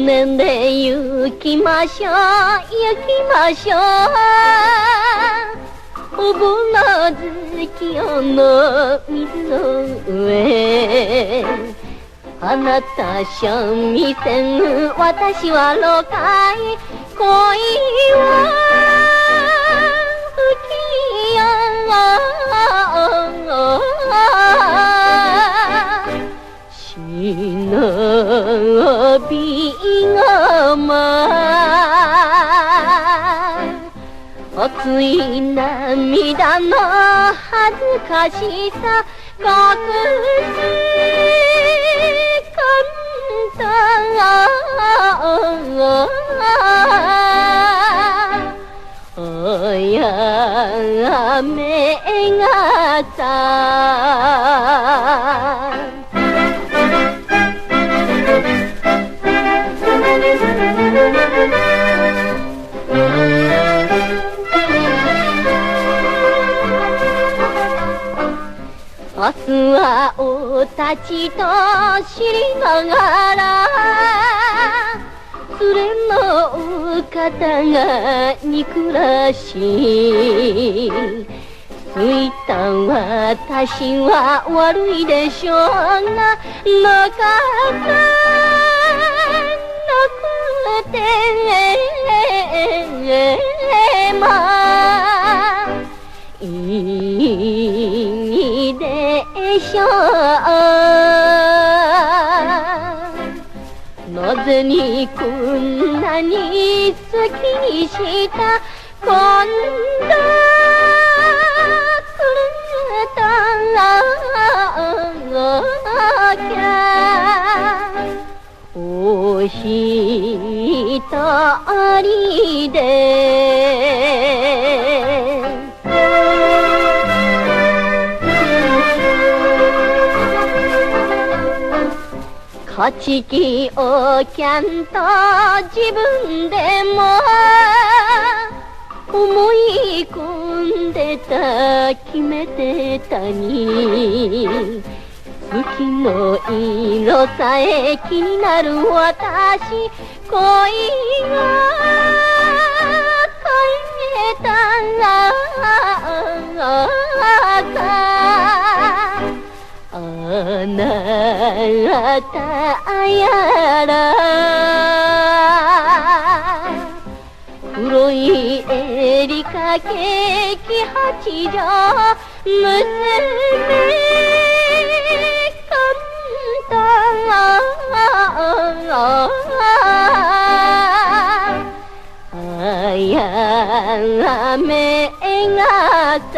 船で行きましょう行きましょう、おぼら月夜の水の上、あなた三味線私は六回、恋は吹きや忍びがま熱い涙の恥ずかしさ隠し簡単おやめがさ明日はおたちと知りながら連れの方が憎らしい、ついた私は悪いでしょうがなかったなくてまあいいでしょう、なぜにこんなに好きにしたこんなきゃお一人で勝ち気をきゃんと自分でも思い込んでた決めてたに、月の色さえ気になる私、恋が変えたあなたやら黒い襟掛け木八条娘あやめがさ